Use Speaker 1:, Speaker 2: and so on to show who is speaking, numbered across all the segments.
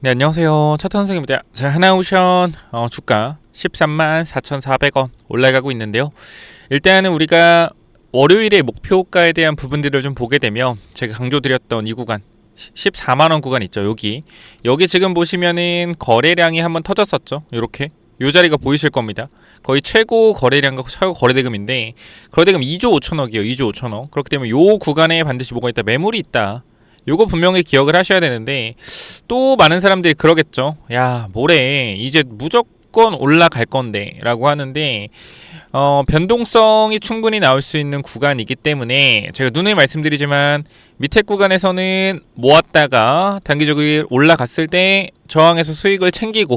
Speaker 1: 네, 안녕하세요. 차트 선생입니다. 자, 하나오션 주가 13만 4,400원 올라가고 있는데요. 일단은 우리가 월요일에 목표가에 대한 부분들을 좀 보게 되면 제가 강조드렸던 이 구간 14만원 구간 있죠. 여기 지금 보시면은 거래량이 한번 터졌었죠. 요렇게 요 자리가 보이실 겁니다. 거의 최고 거래량과 최고 거래대금인데 거래대금 2조 5천억이에요. 2조 5천억. 그렇기 때문에 요 구간에 반드시 뭐가 있다. 매물이 있다. 요거 분명히 기억을 하셔야 되는데 또 많은 사람들이 그러겠죠. 야, 뭐래. 이제 무조건 올라갈 건데 라고 하는데 변동성이 충분히 나올 수 있는 구간이기 때문에 제가 누누이 말씀드리지만 밑에 구간에서는 모았다가 단기적으로 올라갔을 때 저항해서 수익을 챙기고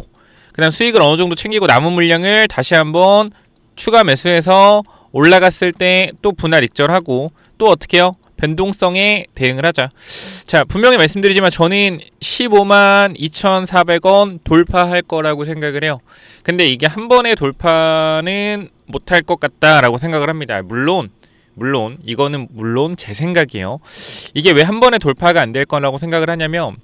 Speaker 1: 그 다음 수익을 어느 정도 챙기고 남은 물량을 다시 한번 추가 매수해서 올라갔을 때 또 분할 익절하고 또 어떻게 해요? 변동성에 대응을 하자. 자, 분명히 말씀드리지만 저는 15만 2,400원 돌파할 거라고 생각을 해요. 근데 이게 한 번의 돌파는 못할 것 같다라고 생각을 합니다. 물론 이거는 물론 제 생각이에요. 이게 왜 한 번에 돌파가 안 될 거라고 생각을 하냐면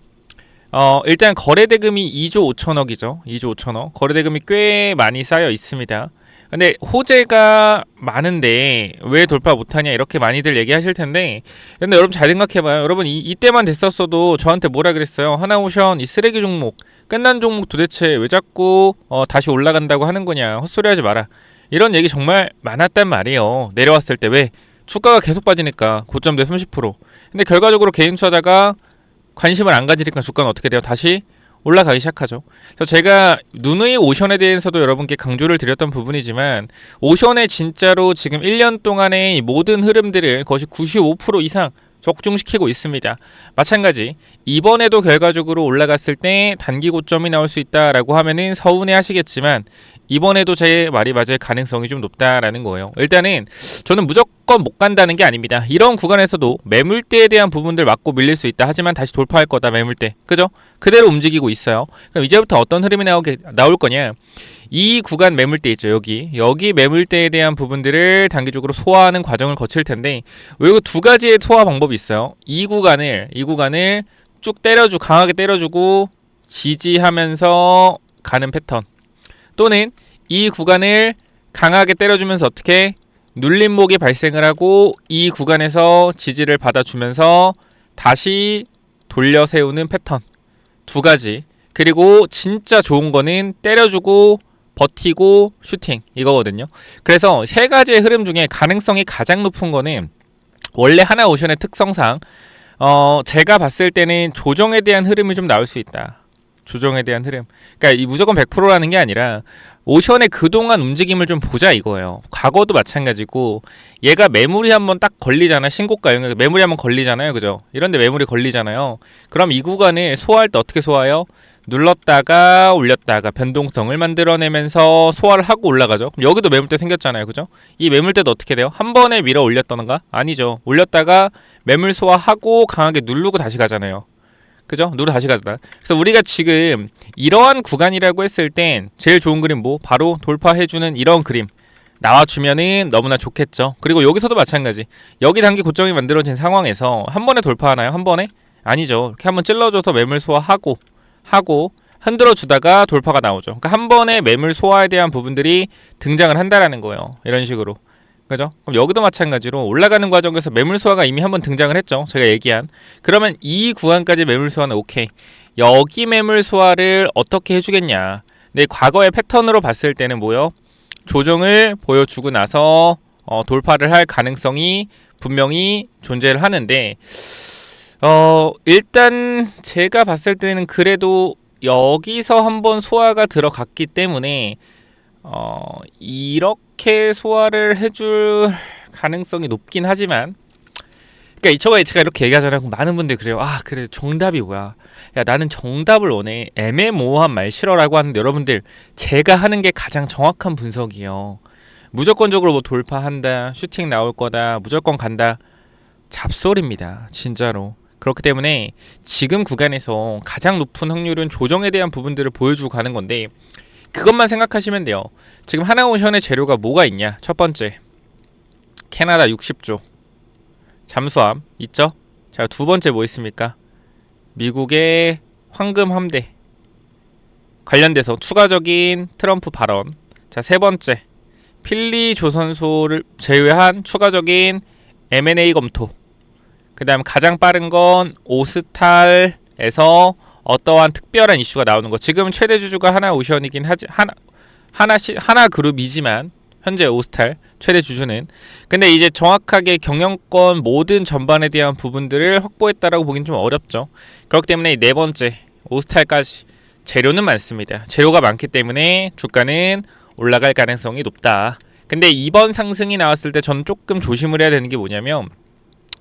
Speaker 1: 일단 거래대금이 2조 5천억이죠. 2조 5천억. 거래대금이 꽤 많이 쌓여 있습니다. 근데 호재가 많은데 왜 돌파 못하냐 이렇게 많이들 얘기하실 텐데 근데 여러분 잘 생각해봐요. 여러분 이때만 됐었어도 저한테 뭐라 그랬어요. 하나오션 이 쓰레기 종목 끝난 종목 도대체 왜 자꾸 다시 올라간다고 하는 거냐 헛소리 하지 마라 이런 얘기 정말 많았단 말이에요. 내려왔을 때 왜 주가가 계속 빠지니까 고점대 30% 근데 결과적으로 개인 투자자가 관심을 안 가지니까 주가는 어떻게 돼요? 다시 올라가기 시작하죠. 그래서 제가 누누이 오션에 대해서도 여러분께 강조를 드렸던 부분이지만 오션에 진짜로 지금 1년 동안의 모든 흐름들을 거의 95% 이상 적중시키고 있습니다. 마찬가지 이번에도 결과적으로 올라갔을 때 단기 고점이 나올 수 있다라고 하면은 서운해 하시겠지만 이번에도 제 말이 맞을 가능성이 좀 높다라는 거예요. 일단은 저는 무조건 못 간다는 게 아닙니다. 이런 구간에서도 매물대에 대한 부분들 맞고 밀릴 수 있다. 하지만 다시 돌파할 거다 매물대. 그죠? 그대로 움직이고 있어요. 그럼 이제부터 어떤 흐름이 나올 거냐? 이 구간 매물대 있죠. 여기 매물대에 대한 부분들을 단기적으로 소화하는 과정을 거칠 텐데 요 두 가지의 소화 방법이 있어요. 이 구간을 쭉 강하게 때려주고 지지하면서 가는 패턴. 또는 이 구간을 강하게 때려주면서 어떻게 눌림목이 발생을 하고 이 구간에서 지지를 받아주면서 다시 돌려 세우는 패턴. 두 가지. 그리고 진짜 좋은 거는 때려주고 버티고 슈팅 이거거든요. 그래서 세 가지의 흐름 중에 가능성이 가장 높은 거는 원래 하나오션의 특성상 제가 봤을 때는 조정에 대한 흐름이 좀 나올 수 있다. 조정에 대한 흐름. 그러니까 이 무조건 100%라는 게 아니라 오션의 그동안 움직임을 좀 보자 이거예요. 과거도 마찬가지고 얘가 매물이 한번 딱 걸리잖아. 신고가 영역에 매물이 한번 걸리잖아요. 그죠? 이런데 매물이 걸리잖아요. 그럼 이 구간을 소화할 때 어떻게 소화해요? 눌렀다가 올렸다가 변동성을 만들어내면서 소화를 하고 올라가죠. 그럼 여기도 매물대 생겼잖아요. 그죠? 이 매물대도 어떻게 돼요? 한 번에 밀어 올렸다는가? 아니죠. 올렸다가 매물 소화하고 강하게 누르고 다시 가잖아요. 그죠? 누르 다시 가잖아. 그래서 우리가 지금 이러한 구간이라고 했을 땐 제일 좋은 그림 뭐? 바로 돌파해주는 이런 그림 나와주면은 너무나 좋겠죠. 그리고 여기서도 마찬가지. 여기 단기 고점이 만들어진 상황에서 한 번에 돌파하나요? 한 번에? 아니죠. 이렇게 한번 찔러줘서 매물 소화하고 흔들어 주다가 돌파가 나오죠. 그러니까 한 번에 매물 소화에 대한 부분들이 등장을 한다라는 거예요. 이런 식으로. 그죠? 그럼 여기도 마찬가지로 올라가는 과정에서 매물 소화가 이미 한번 등장을 했죠. 제가 얘기한. 그러면 이 구간까지 매물 소화는 오케이. 여기 매물 소화를 어떻게 해주겠냐. 근데 과거의 패턴으로 봤을 때는 뭐요? 조정을 보여주고 나서 돌파를 할 가능성이 분명히 존재를 하는데 일단 제가 봤을 때는 그래도 여기서 한번 소화가 들어갔기 때문에 이렇게 소화를 해줄 가능성이 높긴 하지만 그러니까 저번에 제가 이렇게 얘기하잖아요. 많은 분들이 그래요. 아 그래 정답이 뭐야. 야 나는 정답을 원해. 애매모호한 말 싫어라고 하는데 여러분들 제가 하는 게 가장 정확한 분석이에요. 무조건적으로 뭐 돌파한다. 슈팅 나올 거다. 무조건 간다. 잡소리입니다. 진짜로. 그렇기 때문에 지금 구간에서 가장 높은 확률은 조정에 대한 부분들을 보여주고 가는 건데 그것만 생각하시면 돼요. 지금 하나오션의 재료가 뭐가 있냐? 첫 번째 캐나다 60조 잠수함 있죠? 자, 두 번째 뭐 있습니까? 미국의 황금 함대 관련돼서 추가적인 트럼프 발언. 자, 세 번째, 필리 조선소를 제외한 추가적인 M&A 검토. 그 다음 가장 빠른 건 오스탈에서 어떠한 특별한 이슈가 나오는 거. 지금 최대 주주가 하나오션이긴 하지, 하나 그룹이지만 현재 오스탈 최대 주주는. 근데 이제 정확하게 경영권 모든 전반에 대한 부분들을 확보했다라고 보기는 좀 어렵죠. 그렇기 때문에 네 번째 오스탈까지 재료는 많습니다. 재료가 많기 때문에 주가는 올라갈 가능성이 높다. 근데 이번 상승이 나왔을 때 저는 조금 조심을 해야 되는 게 뭐냐면,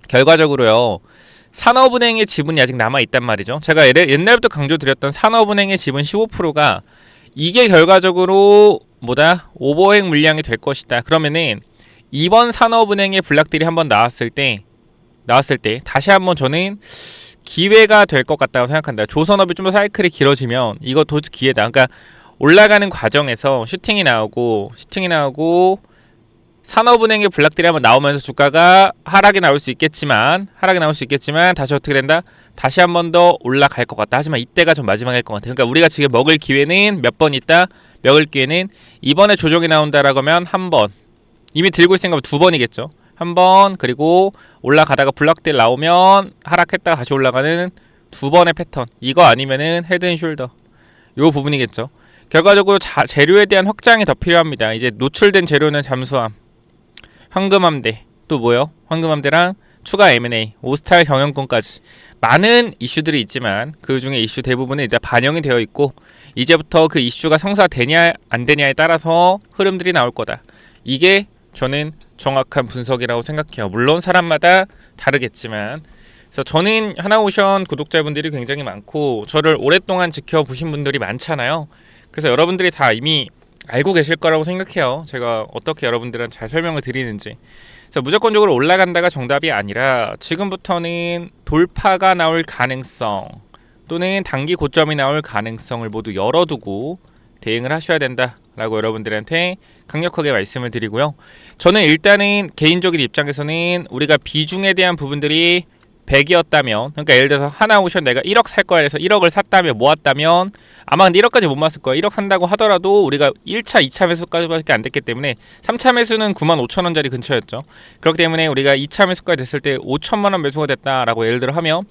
Speaker 1: 결과적으로요, 산업은행의 지분이 아직 남아있단 말이죠. 제가 옛날부터 강조드렸던 산업은행의 지분 15%가 이게 결과적으로 오버행 물량이 될 것이다. 그러면은 이번 산업은행의 블락들이 한번 나왔을 때 다시 한번 저는 기회가 될 것 같다고 생각한다. 조선업이 좀 더 사이클이 길어지면 이것도 기회다. 그러니까 올라가는 과정에서 슈팅이 나오고 산업은행의 블락들이 한번 나오면서 주가가 하락이 나올 수 있겠지만 다시 어떻게 된다? 다시 한 번 더 올라갈 것 같다. 하지만 이때가 좀 마지막일 것 같아요. 그러니까 우리가 지금 먹을 기회는 몇 번 있다? 먹을 기회는 이번에 조정이 나온다라고 하면 한 번, 이미 들고 있으니까 두 번이겠죠. 한 번, 그리고 올라가다가 블락들 나오면 하락했다가 다시 올라가는 두 번의 패턴. 이거 아니면은 헤드앤숄더 요 부분이겠죠. 결과적으로 재료에 대한 확장이 더 필요합니다. 이제 노출된 재료는 잠수함, 황금함대, 또 뭐요? 황금함대랑 추가 M&A, 오스탈 경영권까지 많은 이슈들이 있지만 그 중에 이슈 대부분은 일단 반영이 되어 있고, 이제부터 그 이슈가 성사되냐 안 되냐에 따라서 흐름들이 나올 거다. 이게 저는 정확한 분석이라고 생각해요. 물론 사람마다 다르겠지만. 그래서 저는 하나오션 구독자분들이 굉장히 많고 저를 오랫동안 지켜보신 분들이 많잖아요. 그래서 여러분들이 다 이미 알고 계실 거라고 생각해요. 제가 어떻게 여러분들한테 잘 설명을 드리는지. 그래서 무조건적으로 올라간다가 정답이 아니라 지금부터는 돌파가 나올 가능성 또는 단기 고점이 나올 가능성을 모두 열어두고 대응을 하셔야 된다라고 여러분들한테 강력하게 말씀을 드리고요. 저는 일단은 개인적인 입장에서는 우리가 비중에 대한 부분들이 100이었다면, 그러니까 예를 들어서 하나오션 내가 1억 살 거야 해서 1억을 샀다면 모았다면 아마 근데 1억까지 못 모았을 거야. 1억 산다고 하더라도 우리가 1차, 2차 매수까지밖에 안 됐기 때문에 3차 매수는 95,000원짜리 근처였죠. 그렇기 때문에 우리가 2차 매수까지 됐을 때 5천만 원 매수가 됐다라고 예를 들어 하면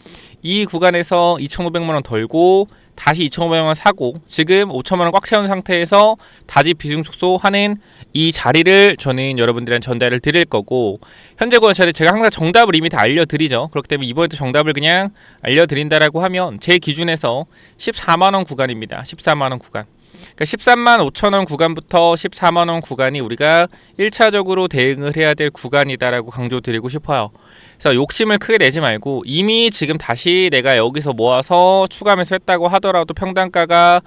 Speaker 1: 이 구간에서 2,500만 원 덜고 다시 2,500만 원 사고 지금 5천만 원 꽉 채운 상태에서 다시 비중 축소하는 이 자리를 저는 여러분들한테 전달을 드릴 거고, 현재 구간차를 제가 항상 정답을 이미 다 알려드리죠. 그렇기 때문에 이번에도 정답을 그냥 알려드린다라고 하면 제 기준에서 14만 원 구간입니다. 14만 원 구간. 그러니까 13만 5천 원 구간부터 14만 원 구간이 우리가 1차적으로 대응을 해야 될 구간이다라고 강조드리고 싶어요. 그래서 욕심을 크게 내지 말고 이미 지금 다시 내가 여기서 모아서 추가 매수했다고 하더라도 평단가가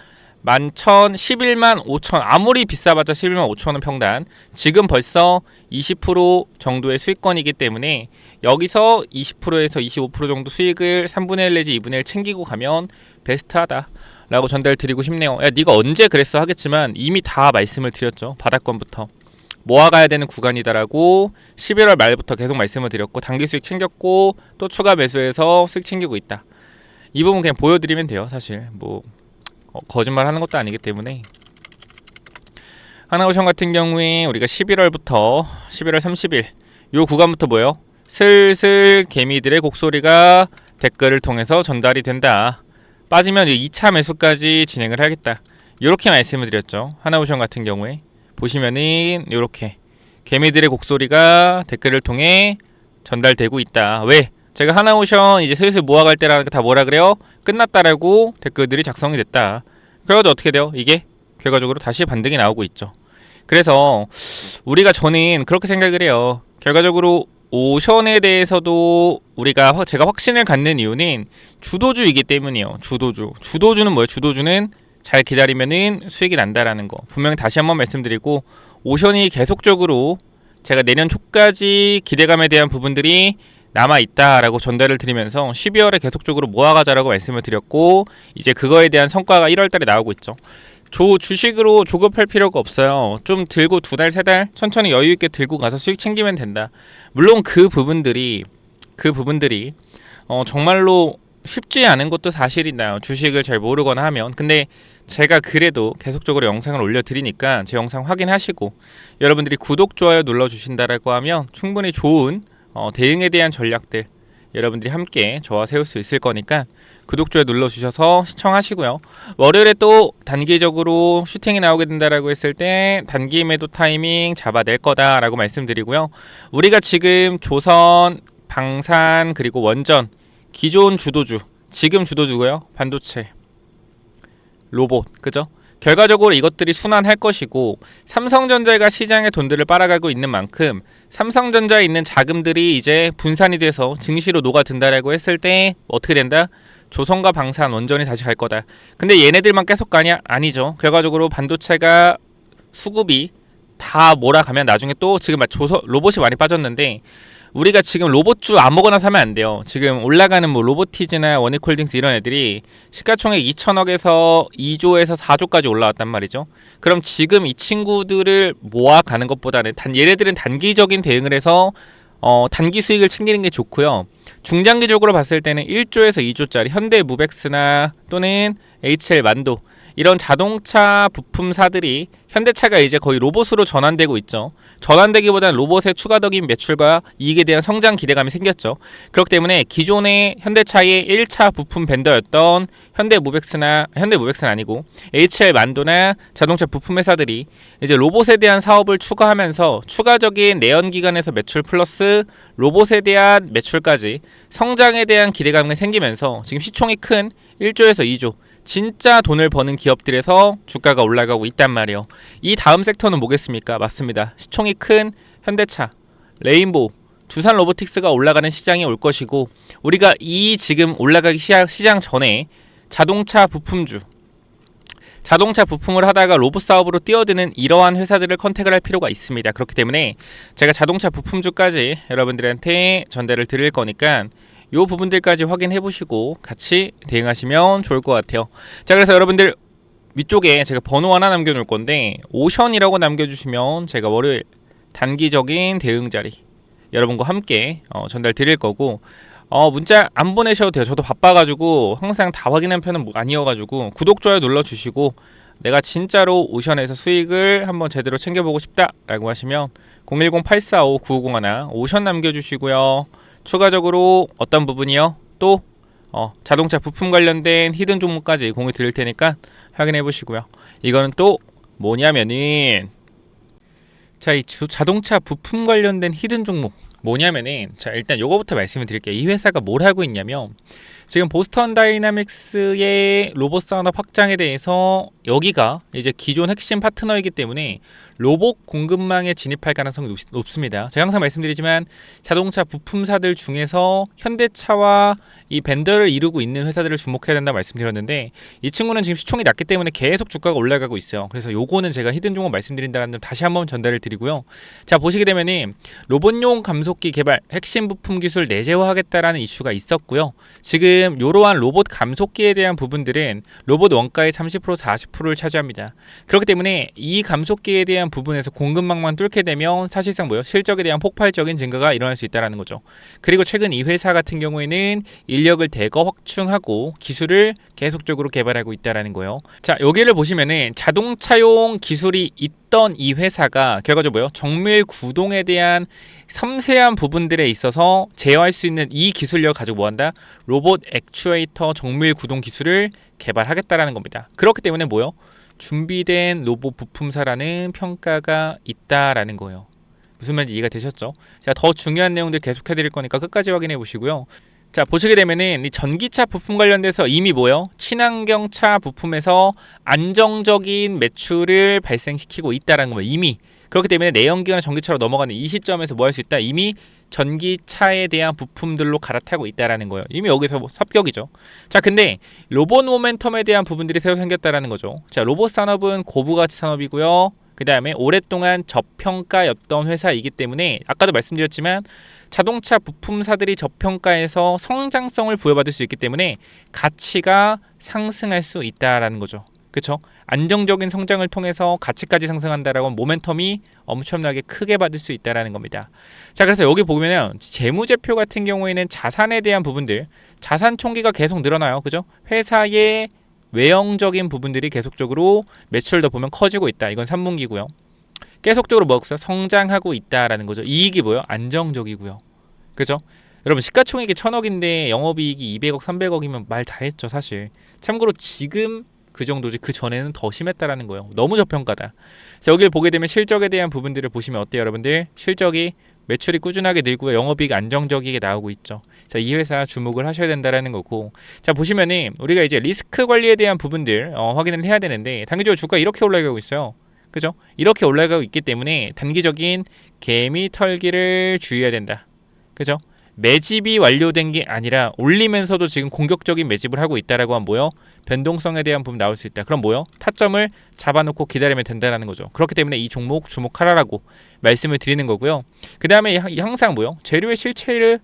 Speaker 1: 11,11만 5천, 아무리 비싸봤자 11만 5천 원 평단, 지금 벌써 20% 정도의 수익권이기 때문에 여기서 20%에서 25% 정도 수익을 3분의 1 내지 2분의 1 챙기고 가면 베스트하다 라고 전달 드리고 싶네요. 야, 네가 언제 그랬어 하겠지만 이미 다 말씀을 드렸죠. 바닥권부터 모아가야 되는 구간이다라고 11월 말부터 계속 말씀을 드렸고, 단기 수익 챙겼고 또 추가 매수해서 수익 챙기고 있다. 이 부분 그냥 보여드리면 돼요. 사실 뭐 거짓말 하는 것도 아니기 때문에. 하나오션 같은 경우에 우리가 11월부터 11월 30일 요 구간부터 뭐요? 슬슬 개미들의 곡소리가 댓글을 통해서 전달이 된다. 빠지면 2차 매수까지 진행을 하겠다. 이렇게 말씀을 드렸죠. 하나오션 같은 경우에 보시면은 이렇게 개미들의 곡소리가 댓글을 통해 전달되고 있다. 왜? 제가 하나오션 이제 슬슬 모아갈 때라니까 다 뭐라 그래요? 끝났다라고 댓글들이 작성이 됐다. 그래가지고 어떻게 돼요? 이게 결과적으로 다시 반등이 나오고 있죠. 그래서 우리가 저는 그렇게 생각을 해요. 결과적으로 오션에 대해서도 제가 확신을 갖는 이유는 주도주이기 때문이에요. 주도주는 뭐예요? 주도주는 잘 기다리면은 수익이 난다라는 거 분명히 다시 한번 말씀드리고, 오션이 계속적으로 제가 내년 초까지 기대감에 대한 부분들이 남아있다라고 전달을 드리면서 12월에 계속적으로 모아가자라고 말씀을 드렸고, 이제 그거에 대한 성과가 1월달에 나오고 있죠. 주식으로 조급할 필요가 없어요. 좀 들고 2달, 3달 천천히 여유있게 들고 가서 수익 챙기면 된다. 물론 그 부분들이 정말로 쉽지 않은 것도 사실이나요. 주식을 잘 모르거나 하면. 근데 제가 그래도 계속적으로 영상을 올려드리니까 제 영상 확인하시고 여러분들이 구독, 좋아요 눌러주신다라고 하면 충분히 좋은 대응에 대한 전략들 여러분들이 함께 저와 세울 수 있을 거니까 구독, 좋아요 눌러주셔서 시청하시고요. 월요일에 또 단기적으로 슈팅이 나오게 된다라고 했을 때 단기 매도 타이밍 잡아낼 거다라고 말씀드리고요. 우리가 지금 조선, 방산 그리고 원전 기존 주도주, 지금 주도주고요. 반도체, 로봇, 그죠? 결과적으로 이것들이 순환할 것이고 삼성전자가 시장에 돈들을 빨아가고 있는 만큼 삼성전자에 있는 자금들이 이제 분산이 돼서 증시로 녹아든다라고 했을 때 어떻게 된다? 조선과 방산, 원전이 다시 갈 거다. 근데 얘네들만 계속 가냐? 아니죠. 결과적으로 반도체가 수급이 다 몰아가면 나중에 또 지금 조선 로봇이 많이 빠졌는데 우리가 지금 로봇주 아무거나 사면 안 돼요. 지금 올라가는 뭐 로보티즈나 원익홀딩스 이런 애들이 시가총액 2천억에서 2조에서 4조까지 올라왔단 말이죠. 그럼 지금 이 친구들을 모아가는 것보다는 얘네들은 단기적인 대응을 해서 단기 수익을 챙기는 게 좋고요. 중장기적으로 봤을 때는 1조에서 2조짜리 현대무벡스나 또는 HL만도 이런 자동차 부품사들이 현대차가 이제 거의 로봇으로 전환되고 있죠. 전환되기보다는 로봇의 추가적인 매출과 이익에 대한 성장 기대감이 생겼죠. 그렇기 때문에 기존의 현대차의 1차 부품 벤더였던 현대무벡스는 아니고 HL만도나 자동차 부품 회사들이 이제 로봇에 대한 사업을 추가하면서 추가적인 내연기관에서 매출 플러스 로봇에 대한 매출까지 성장에 대한 기대감이 생기면서 지금 시총이 큰 1조에서 2조 진짜 돈을 버는 기업들에서 주가가 올라가고 있단 말이에요. 이 다음 섹터는 뭐겠습니까? 맞습니다. 시총이 큰 현대차, 레인보우, 두산 로보틱스가 올라가는 시장이 올 것이고 우리가 이 지금 올라가기 시장 전에 자동차 부품주, 자동차 부품을 하다가 로봇 사업으로 뛰어드는 이러한 회사들을 컨택을 할 필요가 있습니다. 그렇기 때문에 제가 자동차 부품주까지 여러분들한테 전달을 드릴 거니까 요 부분들까지 확인해 보시고 같이 대응하시면 좋을 것 같아요. 자, 그래서 여러분들 위쪽에 제가 번호 하나 남겨놓을 건데 오션이라고 남겨주시면 제가 월요일 단기적인 대응 자리 여러분과 함께 전달 드릴 거고 문자 안 보내셔도 돼요. 저도 바빠가지고 항상 다 확인한 편은 아니어가지고 구독, 좋아요 눌러주시고 내가 진짜로 오션에서 수익을 한번 제대로 챙겨보고 싶다라고 하시면 010-845-9501 오션 남겨주시고요. 추가적으로 어떤 부분이요? 또 자동차 부품 관련된 히든 종목까지 공유 드릴 테니까 확인해 보시고요. 이거는 또 뭐냐면은 자, 이 자동차 부품 관련된 히든 종목 뭐냐면은 자, 일단 요거부터 말씀을 드릴게요. 이 회사가 뭘 하고 있냐면 지금 보스턴 다이나믹스의 로봇 산업 확장에 대해서 여기가 이제 기존 핵심 파트너이기 때문에 로봇 공급망에 진입할 가능성이 높습니다. 제가 항상 말씀드리지만 자동차 부품사들 중에서 현대차와 이 벤더를 이루고 있는 회사들을 주목해야 된다 말씀드렸는데 이 친구는 지금 시총이 낮기 때문에 계속 주가가 올라가고 있어요. 그래서 요거는 제가 히든 종목 말씀드린다는 점 다시 한번 전달을 드리고요. 자, 보시게 되면은 로봇용 감속기 개발 핵심 부품 기술 내재화하겠다라는 이슈가 있었고요. 지금 이러한 로봇 감속기에 대한 부분들은 로봇 원가의 30% 40%를 차지합니다. 그렇기 때문에 이 감속기에 대한 부분에서 공급망만 뚫게 되면 사실상 실적에 대한 폭발적인 증가가 일어날 수 있다는 거죠. 그리고 최근 이 회사 같은 경우에는 인력을 대거 확충하고 기술을 계속적으로 개발하고 있다는 거예요. 자, 여기를 보시면은 자동차용 기술이 있던 이 회사가 결과적으로 정밀 구동에 대한 섬세한 부분들에 있어서 제어할 수 있는 이 기술력을 가지고 뭐한다? 로봇 액추에이터 정밀 구동 기술을 개발하겠다라는 겁니다. 그렇기 때문에 준비된 로봇 부품사라는 평가가 있다라는 거예요. 무슨 말인지 이해가 되셨죠? 제가 더 중요한 내용들 계속 해드릴 거니까 끝까지 확인해 보시고요. 자, 보시게 되면은 이 전기차 부품 관련돼서 이미 친환경차 부품에서 안정적인 매출을 발생시키고 있다라는 거예요. 이미. 그렇기 때문에 내연기관 전기차로 넘어가는 이 시점에서 뭐 할 수 있다? 이미 전기차에 대한 부품들로 갈아타고 있다라는 거예요. 이미 여기서 합격이죠. 자, 근데 로봇 모멘텀에 대한 부분들이 새로 생겼다라는 거죠. 자, 로봇 산업은 고부가치 산업이고요. 그 다음에 오랫동안 저평가였던 회사이기 때문에 아까도 말씀드렸지만 자동차 부품사들이 저평가에서 성장성을 부여받을 수 있기 때문에 가치가 상승할 수 있다라는 거죠. 그쵸? 안정적인 성장을 통해서 가치까지 상승한다라고 하면 모멘텀이 엄청나게 크게 받을 수 있다라는 겁니다. 자, 그래서 여기 보면은 재무제표 같은 경우에는 자산에 대한 부분들, 자산 총기가 계속 늘어나요. 그죠? 회사의 외형적인 부분들이 계속적으로 매출도 보면 커지고 있다. 이건 3분기고요. 계속적으로 뭐였어요? 성장하고 있다라는 거죠. 이익이 뭐요? 안정적이고요. 그죠? 여러분 시가총액이 1000억인데 영업이익이 200억, 300억이면 말 다 했죠, 사실. 참고로 지금 그 정도지 그 전에는 더 심했다라는 거예요. 너무 저평가다. 그래서 여기를 보게 되면 실적에 대한 부분들을 보시면 어때요, 여러분들? 실적이 매출이 꾸준하게 늘고요. 영업이익 안정적이게 나오고 있죠. 그래서 이 회사 주목을 하셔야 된다라는 거고. 자, 보시면은 우리가 이제 리스크 관리에 대한 부분들 확인을 해야 되는데 단기적으로 주가 이렇게 올라가고 있어요. 그죠? 이렇게 올라가고 있기 때문에 단기적인 개미 털기를 주의해야 된다. 그죠? 매집이 완료된 게 아니라 올리면서도 지금 공격적인 매집을 하고 있다라고 하면 뭐요? 변동성에 대한 부분 나올 수 있다. 그럼 뭐요? 타점을 잡아놓고 기다리면 된다라는 거죠. 그렇기 때문에 이 종목 주목하라라고 말씀을 드리는 거고요. 그 다음에 항상 뭐요? 재료의 실체를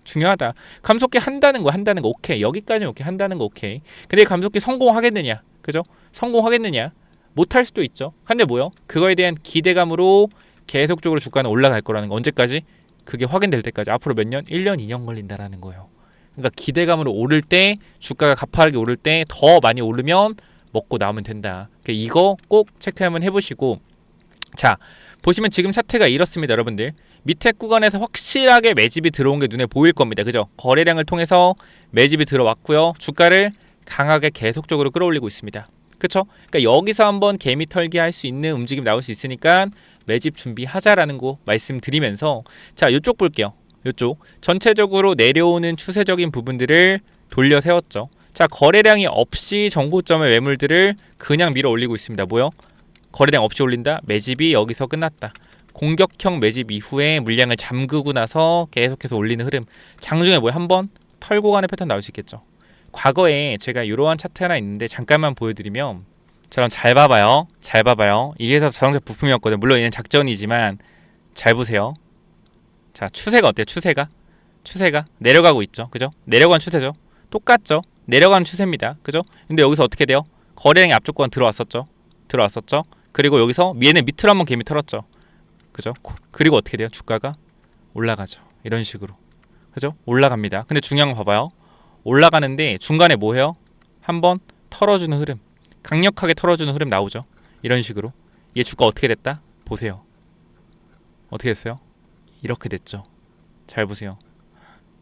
Speaker 1: 중요하다. 감속기 한다는 거 오케이. 여기까지는 오케이. 한다는 거 오케이. 근데 감속기 성공하겠느냐? 그죠? 성공하겠느냐? 못할 수도 있죠. 근데 뭐요? 그거에 대한 기대감으로 계속적으로 주가는 올라갈 거라는 거. 언제까지? 그게 확인될 때까지. 앞으로 몇 년? 1년, 2년 걸린다라는 거예요. 그러니까 기대감으로 오를 때, 주가가 가파르게 오를 때 더 많이 오르면 먹고 나오면 된다. 그러니까 이거 꼭 체크 한번 해보시고. 자, 보시면 지금 차트가 이렇습니다, 여러분들. 밑에 구간에서 확실하게 매집이 들어온 게 눈에 보일 겁니다. 그죠? 거래량을 통해서 매집이 들어왔고요. 주가를 강하게 계속적으로 끌어올리고 있습니다. 그쵸? 그러니까 여기서 한번 개미 털기 할 수 있는 움직임 나올 수 있으니까 매집 준비하자라는 거 말씀드리면서, 자, 이쪽 볼게요. 이쪽 전체적으로 내려오는 추세적인 부분들을 돌려 세웠죠. 자, 거래량이 없이 정고점의 매물들을 그냥 밀어 올리고 있습니다. 뭐요? 거래량 없이 올린다? 매집이 여기서 끝났다. 공격형 매집 이후에 물량을 잠그고 나서 계속해서 올리는 흐름. 장중에 뭐요? 한번 털고 가는 패턴 나올 수 있겠죠. 과거에 제가 이러한 차트 하나 있는데 잠깐만 보여드리면, 저랑 잘 봐봐요. 잘 봐봐요. 이 회사 자동차 부품이었거든요. 물론 얘는 작전이지만 잘 보세요. 자, 추세가 어때요? 추세가 내려가고 있죠. 그죠? 내려가는 추세죠. 똑같죠? 내려가는 추세입니다. 그죠? 근데 여기서 어떻게 돼요? 거래량이 앞쪽 구간 들어왔었죠. 그리고 여기서 얘는 밑으로 한번 개미 털었죠. 그죠? 그리고 어떻게 돼요? 주가가 올라가죠. 이런 식으로. 그죠? 올라갑니다. 근데 중요한 거 봐봐요. 올라가는데 중간에 뭐 해요? 한번 털어주는 흐름, 강력하게 털어주는 흐름 나오죠. 이런 식으로. 얘 주가 어떻게 됐다? 보세요. 어떻게 됐어요? 이렇게 됐죠. 잘 보세요.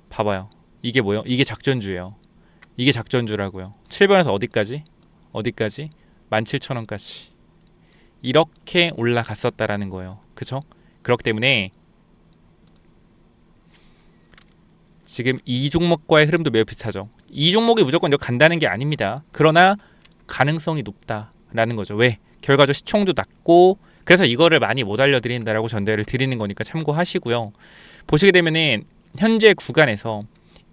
Speaker 1: 봐봐요. 이게 뭐예요? 이게 작전주예요. 이게 작전주라고요. 7번에서 어디까지? 17,000원까지. 이렇게 올라갔었다라는 거예요. 그쵸? 그렇기 때문에 지금 이 종목과의 흐름도 매우 비슷하죠. 이 종목이 무조건 여기 간다는 게 아닙니다. 그러나 가능성이 높다라는 거죠. 왜? 결과적 시총도 낮고, 그래서 이거를 많이 못 알려드린다라고 전달을 드리는 거니까 참고하시고요. 보시게 되면은 현재 구간에서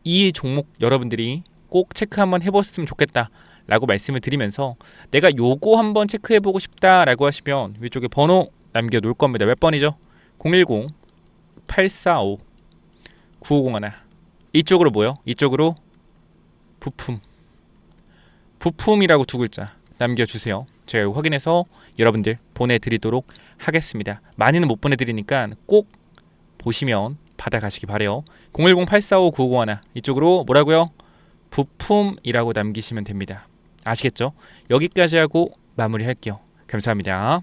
Speaker 1: 이 종목 여러분들이 꼭 체크 한번 해보셨으면 좋겠다라고 말씀을 드리면서, 내가 요거 한번 체크해보고 싶다라고 하시면 위쪽에 번호 남겨놓을 겁니다. 몇 번이죠? 010-845-9501. 이쪽으로 뭐요? 이쪽으로 부품이라고 두 글자 남겨주세요. 제가 확인해서 여러분들 보내드리도록 하겠습니다. 많이는 못 보내드리니까 꼭 보시면 받아가시기 바래요. 010-845-9501 이쪽으로 뭐라고요? 부품이라고 남기시면 됩니다. 아시겠죠? 여기까지 하고 마무리할게요. 감사합니다.